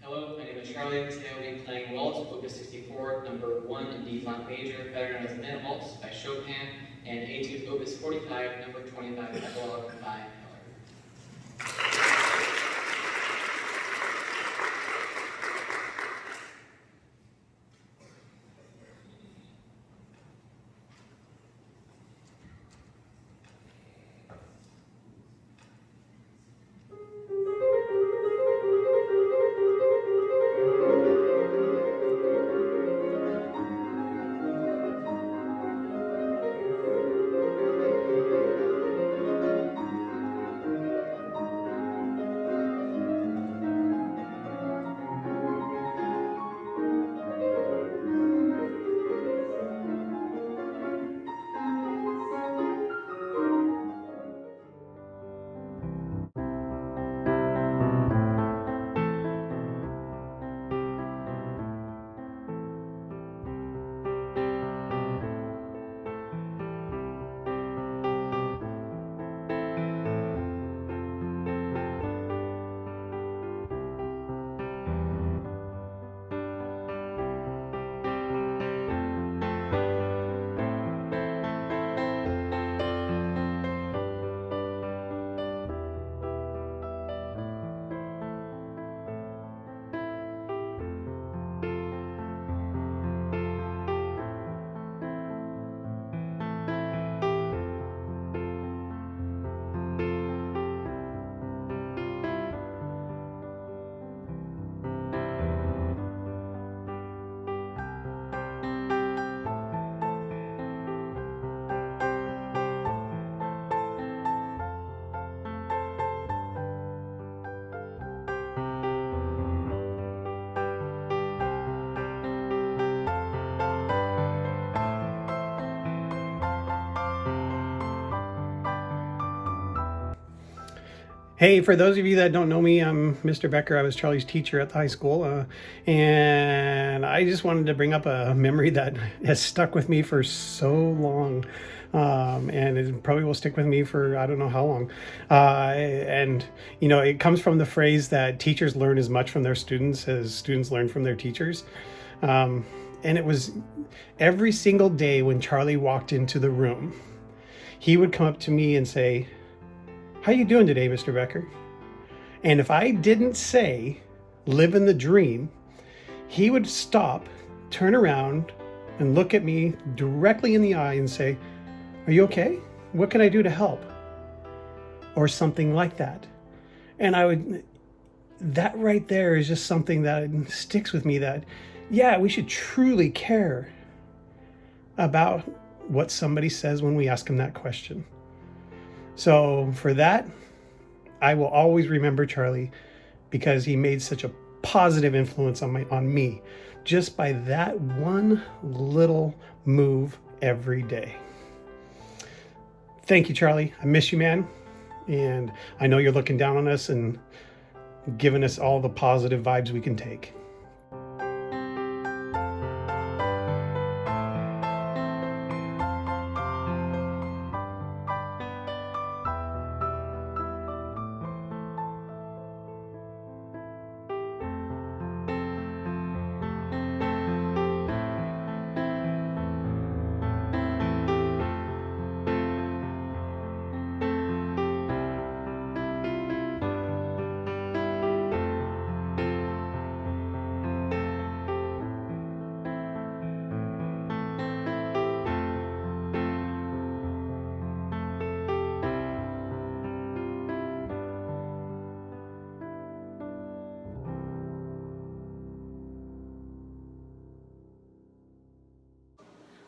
Hello, my name is Charlie. Today I will be playing Waltz, Opus 64, number 1 in D flat major, better known as Minute Waltz by Chopin, and Etude Opus 45, number 25, Epilogue by Heller. Hey, for those of you that don't know me, I'm Mr. Becker. I was Charlie's teacher at the high school, and I just wanted to bring up a memory that has stuck with me for so long, and it probably will stick with me for I don't know how long. And you know, it comes from the phrase that teachers learn as much from their students as students learn from their teachers. And it was every single day when Charlie walked into the room, he would come up to me and say, "How you doing today, Mr. Becker?" And if I didn't say, "Living the dream," he would stop, turn around, and look at me directly in the eye and say, "Are you okay? What can I do to help?" Or something like that. And that right there is just something that sticks with me, that, yeah, we should truly care about what somebody says when we ask them that question. So for that, I will always remember Charlie, because he made such a positive influence on me just by that one little move every day. Thank you, Charlie. I miss you, man. And I know you're looking down on us and giving us all the positive vibes we can take.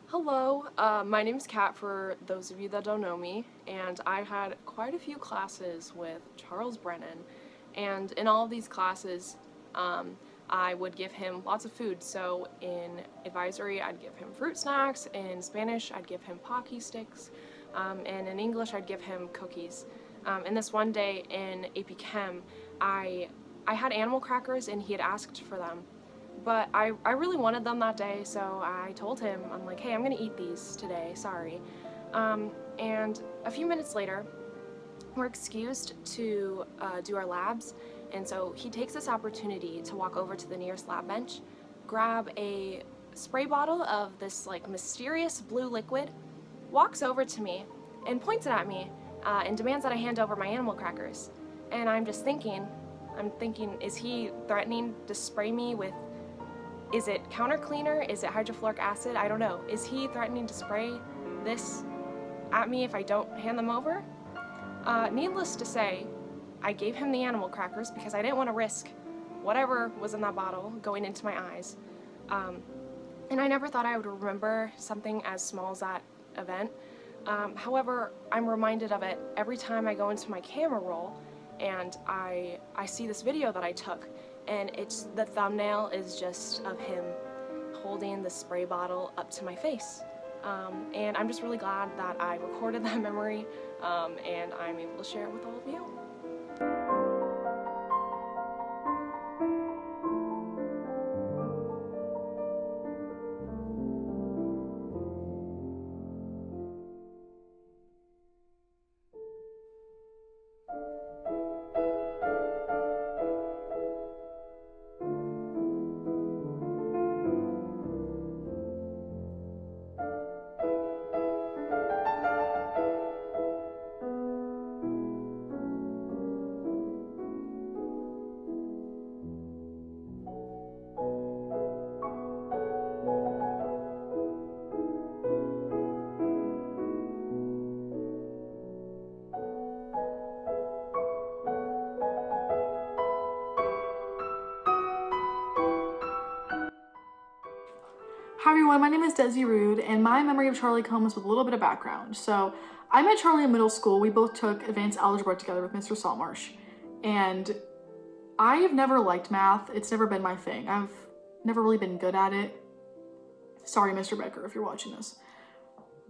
Hello, my name's Kat, for those of you that don't know me, and I had quite a few classes with Charles Brennan, and in all of these classes, I would give him lots of food. So in advisory, I'd give him fruit snacks, in Spanish, I'd give him Pocky sticks, and in English, I'd give him cookies. And this one day in AP Chem, I had animal crackers, and he had asked for them. But I really wanted them that day, so I told him, I'm like, hey, I'm gonna eat these today, sorry. And a few minutes later, we're excused to do our labs, And so he takes this opportunity to walk over to the nearest lab bench, grab a spray bottle of this like mysterious blue liquid, walks over to me and points it at me and demands that I hand over my animal crackers. And I'm thinking, is he threatening to spray me with, is it counter cleaner? Is it hydrofluoric acid? I don't know. Is he threatening to spray this at me if I don't hand them over? Needless to say, I gave him the animal crackers because I didn't want to risk whatever was in that bottle going into my eyes. And I never thought I would remember something as small as that event. However, I'm reminded of it every time I go into my camera roll and I see this video that I took, and the thumbnail is just of him holding the spray bottle up to my face. And I'm just really glad that I recorded that memory, and I'm able to share it with all of you. Hi everyone, my name is Desi Rude, and my memory of Charlie comes with a little bit of background. So I met Charlie in middle school. We both took advanced algebra together with Mr. Saltmarsh, and I have never liked math. It's never been my thing. I've never really been good at it. Sorry, Mr. Becker, if you're watching this.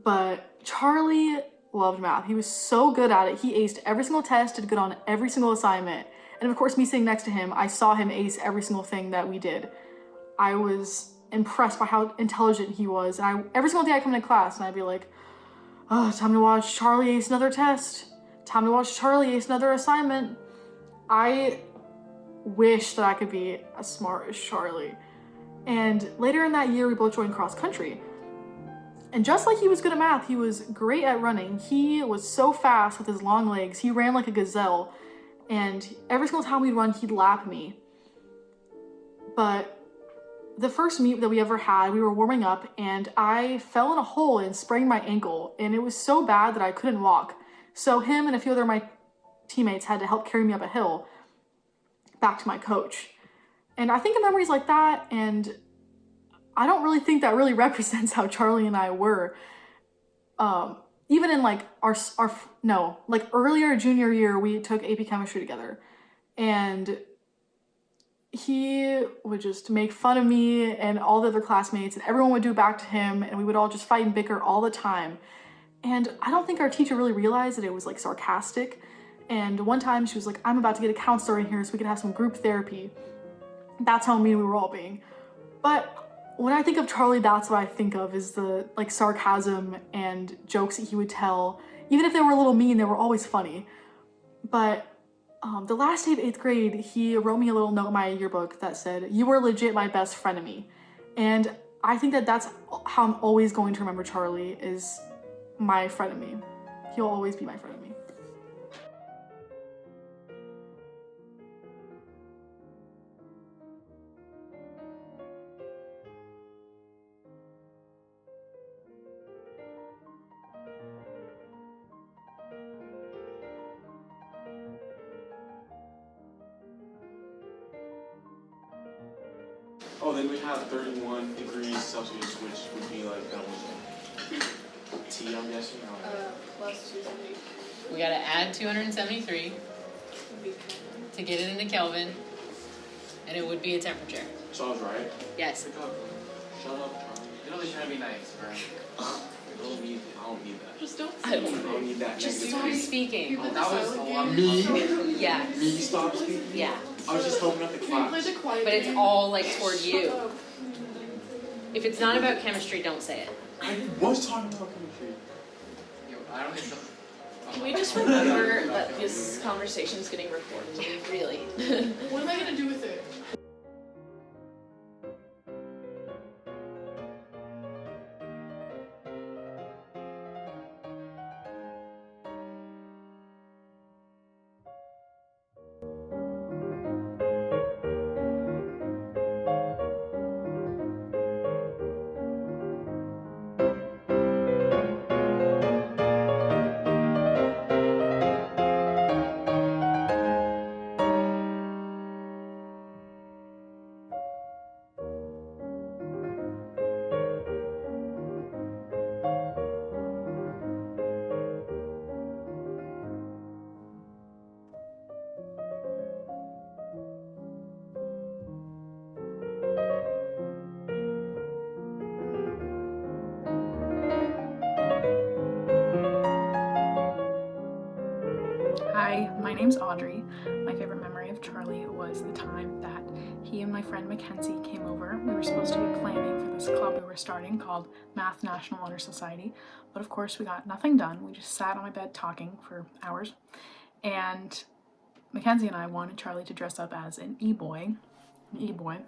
But Charlie loved math. He was so good at it. He aced every single test, did good on every single assignment. And of course, me sitting next to him, I saw him ace every single thing that we did. I was impressed by how intelligent he was. And every single day I come into class and I'd be like, oh, time to watch Charlie ace another test. Time to watch Charlie ace another assignment. I wish that I could be as smart as Charlie. And later in that year, we both joined cross country. And just like he was good at math, he was great at running. He was so fast with his long legs. He ran like a gazelle. And every single time we'd run, he'd lap me. But the first meet that we ever had, we were warming up and I fell in a hole and sprained my ankle, and it was so bad that I couldn't walk. So him and a few other of my teammates had to help carry me up a hill back to my coach. And I think of memories like that, and I don't really think that really represents how Charlie and I were. Even in like earlier junior year, we took AP chemistry together, and he would just make fun of me and all the other classmates, and everyone would do back to him, and we would all just fight and bicker all the time. And I don't think our teacher really realized that it was like sarcastic. And one time she was like, I'm about to get a counselor in here so we can have some group therapy. That's how mean we were all being. But when I think of Charlie, that's what I think of, is the like sarcasm and jokes that he would tell. Even if they were a little mean, they were always funny. But the last day of 8th grade, he wrote me a little note in my yearbook that said, "You were legit my best frenemy." And I think that that's how I'm always going to remember Charlie, is my frenemy. He'll always be my frenemy. Oh, then we have 31 degrees Celsius, which would be like double T, I'm guessing. Plus 270. We gotta add 273 to get it into Kelvin, and it would be a temperature. So I was right. Yes. Shut up, Charlie. You're really trying to be nice, bro. I don't need that. Just don't I don't I don't need that Just negative stop thing. speaking. Oh, that was a lot of Me? Yeah. Me stop speaking? Yeah. I was just helping out the class. But it's all like toward you. If it's not about chemistry, don't say it. I was talking about chemistry. Yo, I don't think Can we just remember that this conversation is getting recorded? Really? What am I gonna do with it? Hi, my name's Audrey. My favorite memory of Charlie was the time that he and my friend Mackenzie came over. We were supposed to be planning for this club we were starting called Math National Honor Society, but of course we got nothing done. We just sat on my bed talking for hours, and Mackenzie and I wanted Charlie to dress up as an e-boy,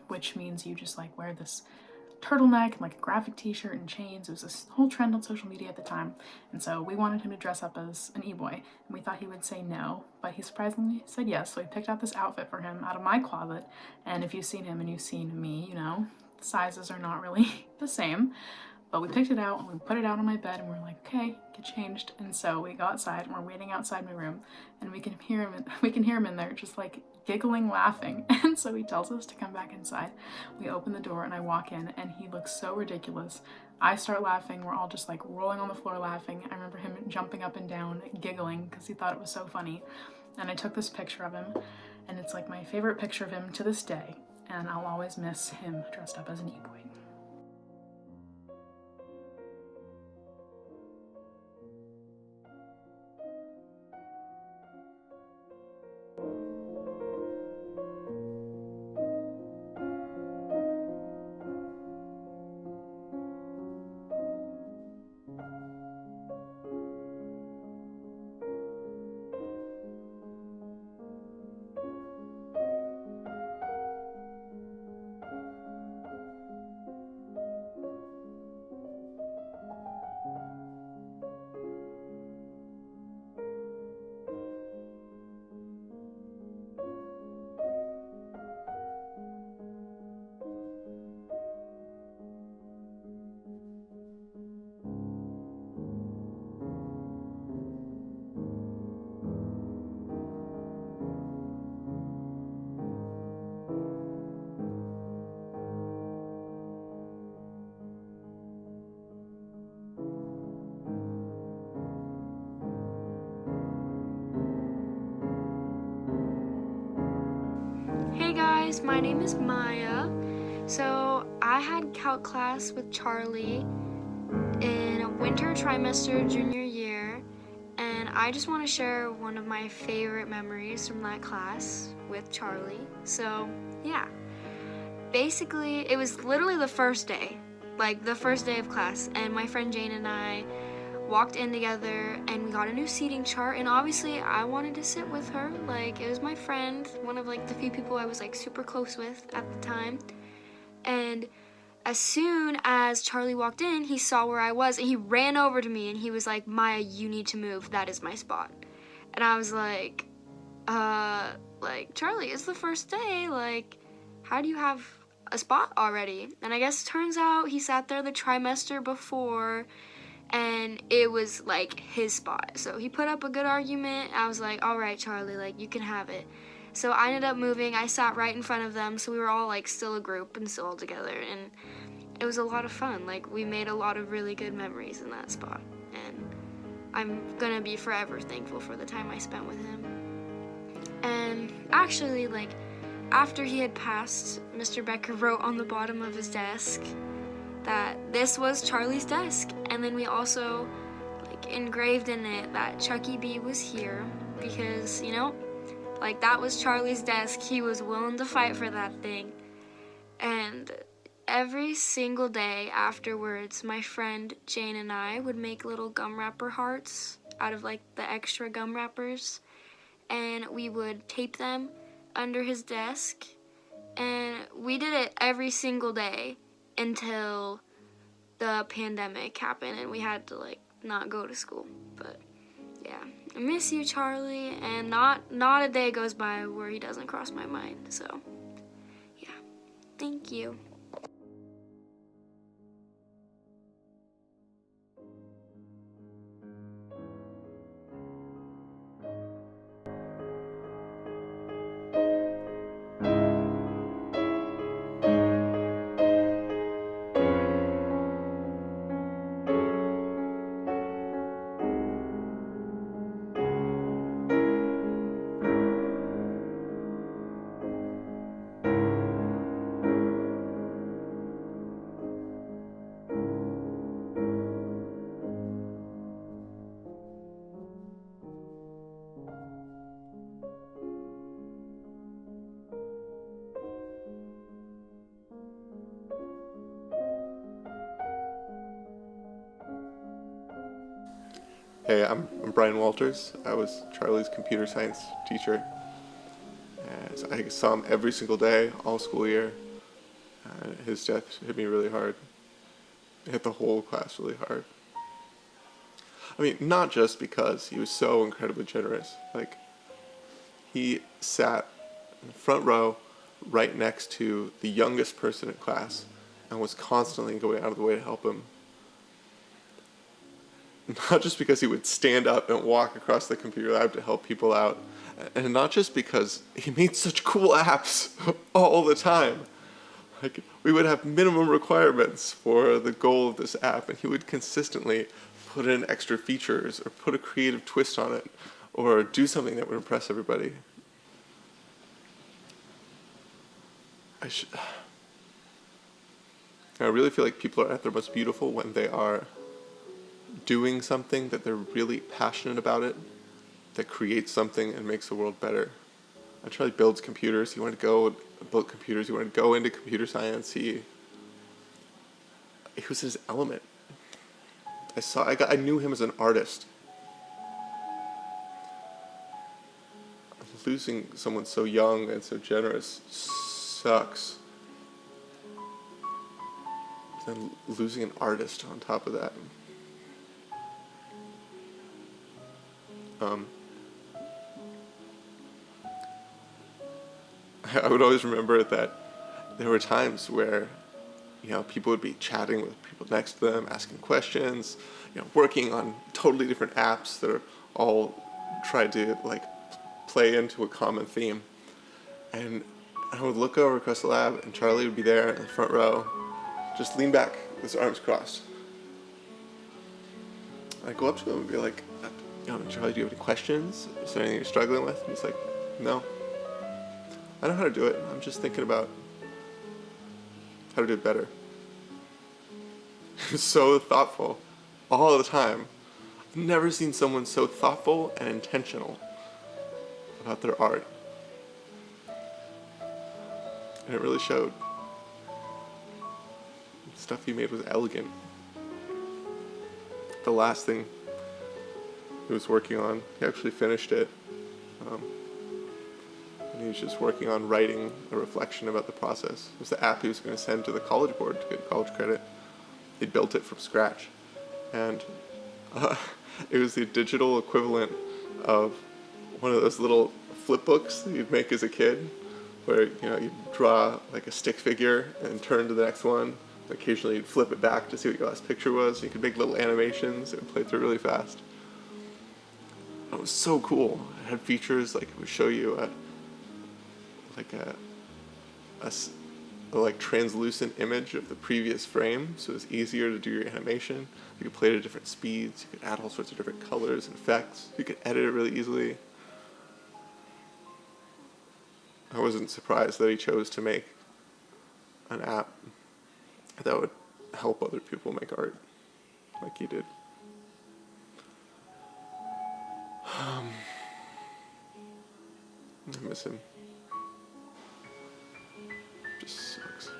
which means you just like wear this turtleneck and like a graphic t-shirt and chains. It was this whole trend on social media at the time, and so we wanted him to dress up as an e-boy, and we thought he would say no, but he surprisingly said yes. So we picked out this outfit for him out of my closet, and if you've seen him and you've seen me, you know the sizes are not really the same, but we picked it out and we put it out on my bed and we're like, okay, get changed. And so we go outside and we're waiting outside my room, and we can hear him in there just like giggling, laughing. And so he tells us to come back inside. We open the door and I walk in and he looks so ridiculous. I start laughing. We're all just like rolling on the floor laughing. I remember him jumping up and down, giggling because he thought it was so funny. And I took this picture of him, and it's like my favorite picture of him to this day. And I'll always miss him dressed up as an e-boy. Hey guys, my name is Maya. So I had calc class with Charlie in a winter trimester junior year, and I just want to share one of my favorite memories from that class with Charlie. So yeah, basically it was literally the first day, like the first day of class, and my friend Jane and I walked in together and we got a new seating chart, and obviously I wanted to sit with her. Like, it was my friend, one of like the few people I was like super close with at the time. And as soon as Charlie walked in, he saw where I was and he ran over to me and he was like, Maya, you need to move, that is my spot. And I was like, Charlie, it's the first day, like, how do you have a spot already? And I guess turns out he sat there the trimester before, and it was like his spot. So he put up a good argument. I was like, all right, Charlie, like, you can have it. So I ended up moving. I sat right in front of them, so we were all like still a group and still all together, and it was a lot of fun. Like, we made a lot of really good memories in that spot, and I'm gonna be forever thankful for the time I spent with him. And actually, like, after he had passed, Mr. Becker wrote on the bottom of his desk that this was Charlie's desk, and then we also like engraved in it that Chucky B was here, because, you know, like, that was Charlie's desk. He was willing to fight for that thing. And every single day afterwards, my friend Jane and I would make little gum wrapper hearts out of like the extra gum wrappers, and we would tape them under his desk, and we did it every single day until the pandemic happened and we had to like not go to school. But yeah, I miss you, Charlie, and not a day goes by where he doesn't cross my mind. So yeah, thank you. Hey, I'm Brian Walters. I was Charlie's computer science teacher. So I saw him every single day, all school year. His death hit me really hard. It hit the whole class really hard. I mean, not just because he was so incredibly generous. Like, he sat in the front row right next to the youngest person in class and was constantly going out of the way to help him. Not just because he would stand up and walk across the computer lab to help people out, and not just because he made such cool apps all the time. Like, we would have minimum requirements for the goal of this app, and he would consistently put in extra features or put a creative twist on it or do something that would impress everybody. I really feel like people are at their most beautiful when they are doing something that they're really passionate about it, that creates something and makes the world better. Charlie builds computers. He wanted to go build computers. He wanted to go into computer science. He was in his element. I knew him as an artist. Losing someone so young and so generous sucks. Then losing an artist on top of that. I would always remember that there were times where, people would be chatting with people next to them, asking questions, working on totally different apps that are all tried to play into a common theme. And I would look over across the lab, and Charlie would be there in the front row, just lean back with his arms crossed. I'd go up to him and be like, Charlie, do you have any questions? Is there anything you're struggling with? And he's like, no. I know how to do it. I'm just thinking about how to do it better. He was so thoughtful all the time. I've never seen someone so thoughtful and intentional about their art. And it really showed. The stuff he made was elegant. The last thing he was working on, he actually finished it. And he was just working on writing a reflection about the process. It was the app he was going to send to the college board to get college credit. He built it from scratch. And it was the digital equivalent of one of those little flip books that you'd make as a kid, where you'd draw like a stick figure and turn to the next one. Occasionally you'd flip it back to see what your last picture was. You could make little animations and play through it really fast. It was so cool. It had features like it would show you a translucent image of the previous frame, so it was easier to do your animation. You could play it at different speeds. You could add all sorts of different colors and effects. You could edit it really easily. I wasn't surprised that he chose to make an app that would help other people make art like he did. I miss him. Just sucks.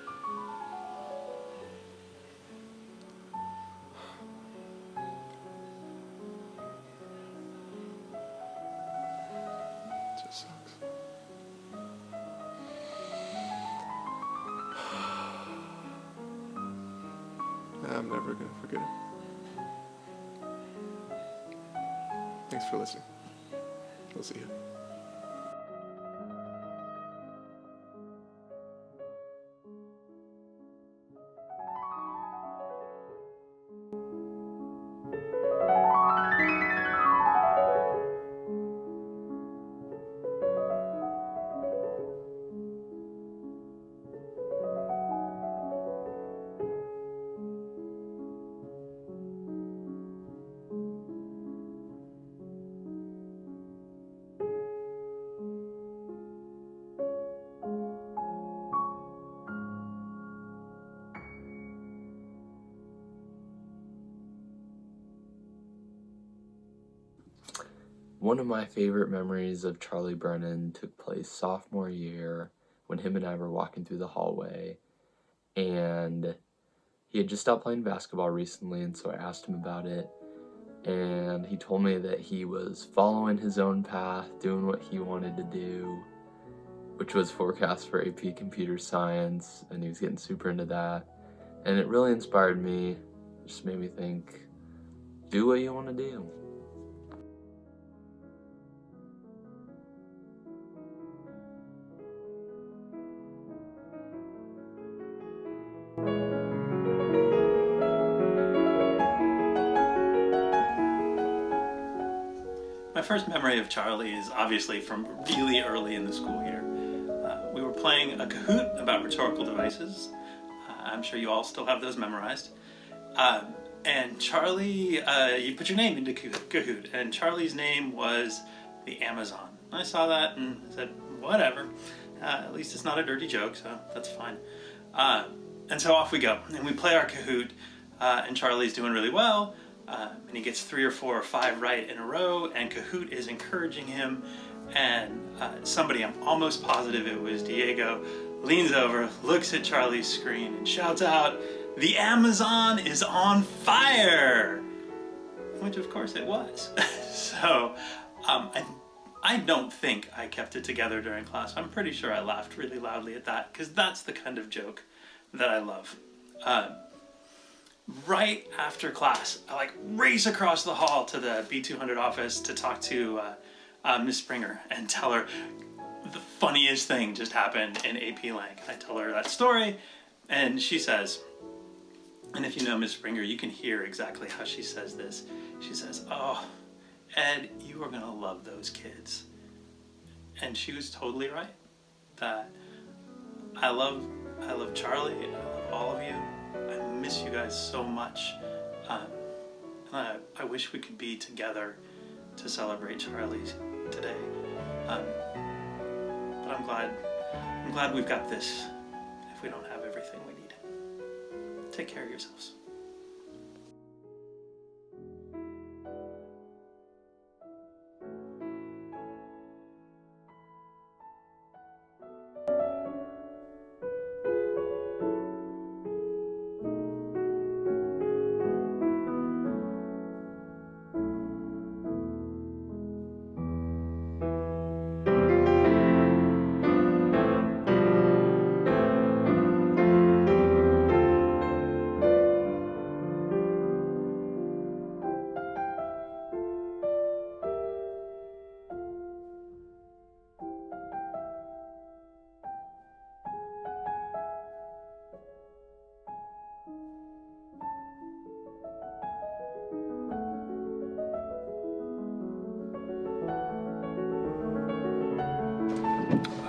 I'm never going to forget it. Thanks for listening. We'll see you. One of my favorite memories of Charlie Brennan took place sophomore year when him and I were walking through the hallway, and he had just stopped playing basketball recently, and so I asked him about it, and he told me that he was following his own path, doing what he wanted to do, which was forecast for AP Computer Science, and he was getting super into that, and it really inspired me. It just made me think, do what you want to do. My first memory of Charlie is obviously from really early in the school year. We were playing a Kahoot about rhetorical devices. I'm sure you all still have those memorized. And Charlie, you put your name into Kahoot, and Charlie's name was the Amazon. I saw that and said, whatever. At least it's not a dirty joke, so that's fine. And so off we go, and we play our Kahoot, and Charlie's doing really well. And he gets 3 or 4 or 5 right in a row, and Kahoot is encouraging him, and somebody, I'm almost positive it was Diego, leans over, looks at Charlie's screen, and shouts out, "The Amazon is on fire!" Which of course it was. So I don't think I kept it together during class. I'm pretty sure I laughed really loudly at that, because that's the kind of joke that I love. Right after class, I race across the hall to the B200 office to talk to Miss Springer and tell her the funniest thing just happened in AP Lang. I tell her that story, and she says, and if you know Miss Springer, you can hear exactly how she says this. She says, "Oh, Ed, you are gonna love those kids." And she was totally right. That I love Charlie, and I love all of you. I miss you guys so much, and I wish we could be together to celebrate Charlie's today. But I'm glad we've got this. If we don't have everything we need, take care of yourselves.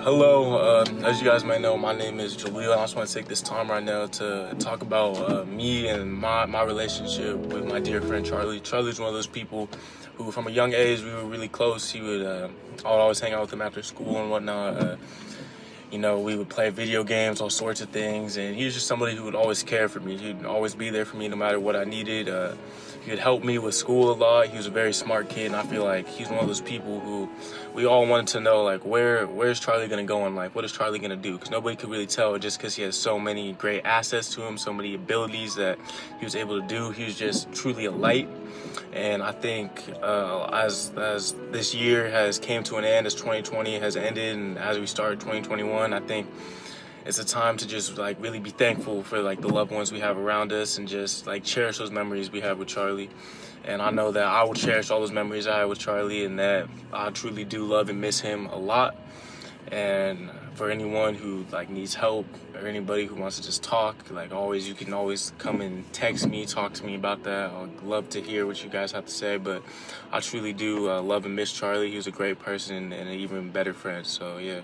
Hello, as you guys might know, my name is Jaleel. I just want to take this time right now to talk about me and my relationship with my dear friend Charlie. Charlie's one of those people who, from a young age, we were really close. He would, I would always hang out with him after school and whatnot. We would play video games, all sorts of things, and he was just somebody who would always care for me. He'd always be there for me no matter what I needed. He would help me with school a lot. He was a very smart kid, and I feel like he's one of those people who we all wanted to know, where's Charlie gonna go in life? What is Charlie gonna do? Because nobody could really tell, just because he has so many great assets to him, so many abilities that he was able to do. He was just truly a light. And I think as this year has came to an end, as 2020 has ended, and as we start 2021, I think it's a time to just like really be thankful for like the loved ones we have around us and just like cherish those memories we have with Charlie. And I know that I will cherish all those memories I had with Charlie, and that I truly do love and miss him a lot. And for anyone who like needs help or anybody who wants to just talk, like always, you can always come and text me, talk to me about that. I'd love to hear what you guys have to say, but I truly do love and miss Charlie. He was a great person and an even better friend, so yeah.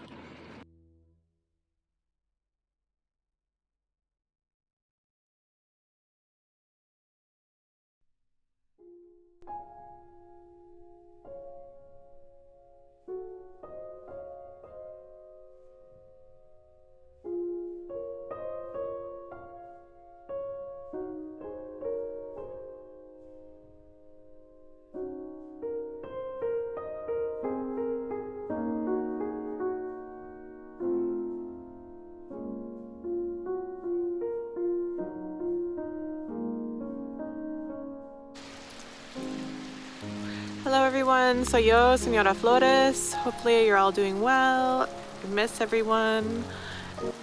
Hello everyone, soy yo, Señora Flores. Hopefully you're all doing well. I miss everyone.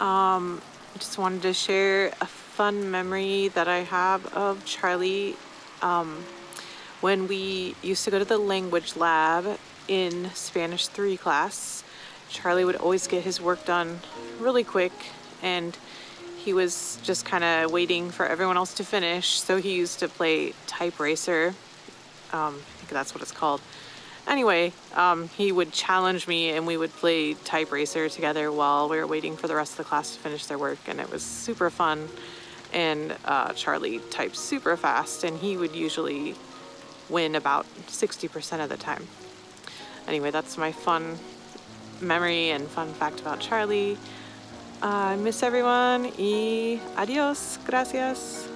I just wanted to share a fun memory that I have of Charlie. When we used to go to the language lab in Spanish 3 class, Charlie would always get his work done really quick, and he was just kind of waiting for everyone else to finish, so he used to play type racer. I think that's what it's called. Anyway, he would challenge me and we would play type racer together while we were waiting for the rest of the class to finish their work, and it was super fun. And Charlie types super fast, and he would usually win about 60% of the time. Anyway, that's my fun memory and fun fact about Charlie. I miss everyone y adios, gracias.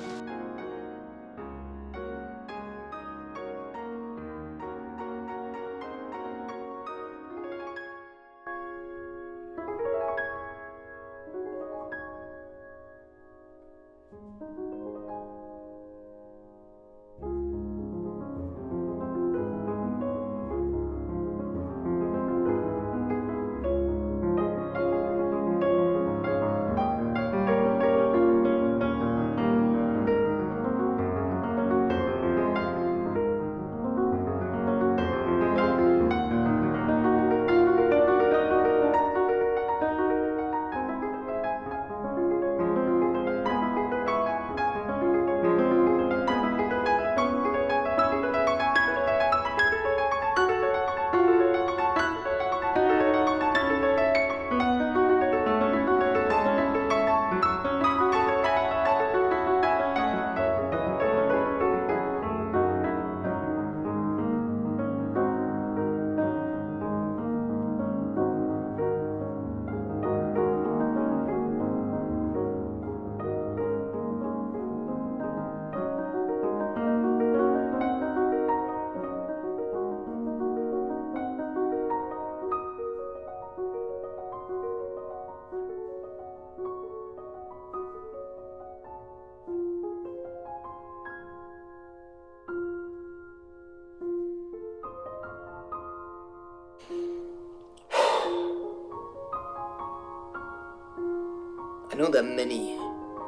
I know that many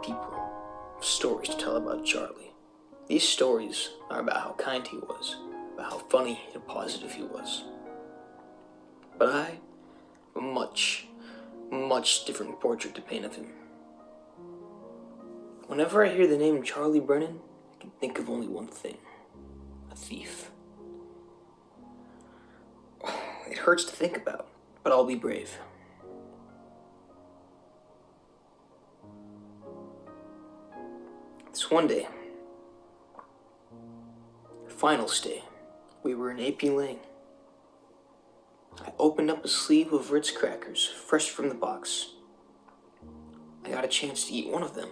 people have stories to tell about Charlie. These stories are about how kind he was, about how funny and positive he was. But I have a much, much different portrait to paint of him. Whenever I hear the name Charlie Brennan, I can think of only one thing: a thief. It hurts to think about, but I'll be brave. This one day, finals day, we were in AP Lang. I opened up a sleeve of Ritz crackers, fresh from the box. I got a chance to eat one of them.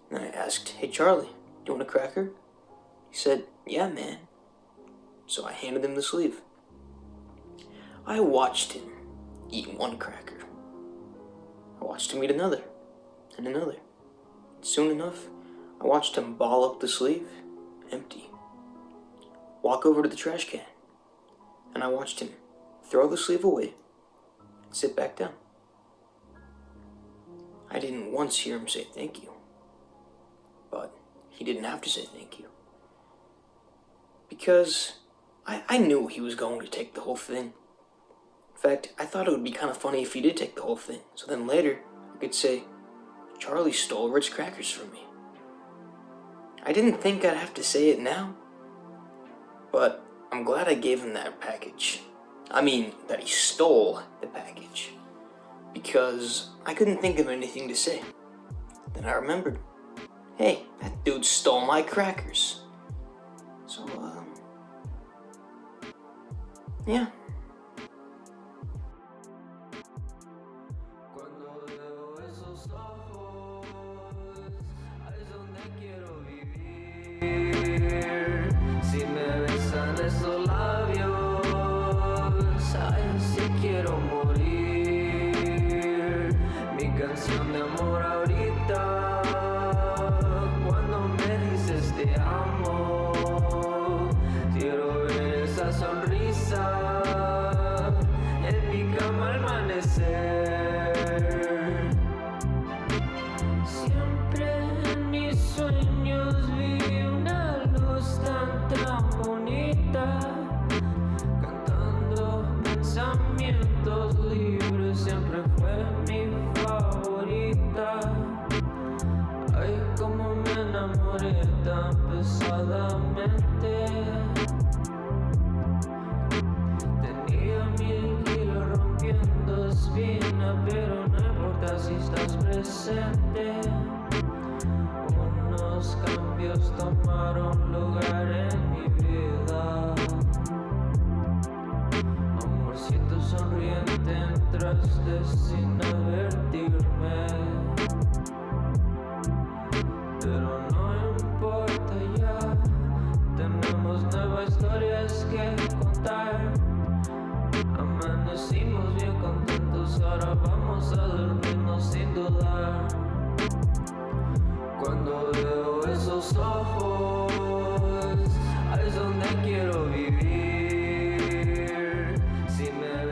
And I asked, "Hey Charlie, do you want a cracker?" He said, "Yeah, man." So I handed him the sleeve. I watched him eat one cracker. I watched him eat another, and another. Soon enough, I watched him ball up the sleeve, empty. Walk over to the trash can, and I watched him throw the sleeve away and sit back down. I didn't once hear him say thank you. But he didn't have to say thank you. Because I knew he was going to take the whole thing. In fact, I thought it would be kind of funny if he did take the whole thing. So then later, I could say, Charlie stole Ritz crackers from me. I didn't think I'd have to say it now. But I'm glad I gave him that package. I mean, that he stole the package. Because I couldn't think of anything to say. Then I remembered, hey, that dude stole my crackers. So, yeah. Si me besan esos labios, ay, si quiero morir. Mi canción de amor ahorita, cuando me dices te amo, quiero ver esa sonrisa en mi cama al amanecer. Siempre en mis sueños vi una luz tan bonita, cantando pensamientos libres, siempre fue mi favorita. Ay, como me enamoré tan pesadamente. Tenía 1000 kilos rompiendo espina, pero no importa si estás presente. Unos cambios tomaron lugar en mi vida. Amorcito sonriente entraste sin advertirme. Pero no importa ya, tenemos nuevas historias que contar. Amanecimos bien contentos, ahora vamos a dormirnos sin dudar. Cuando veo esos ojos, ahí es donde quiero vivir. Si me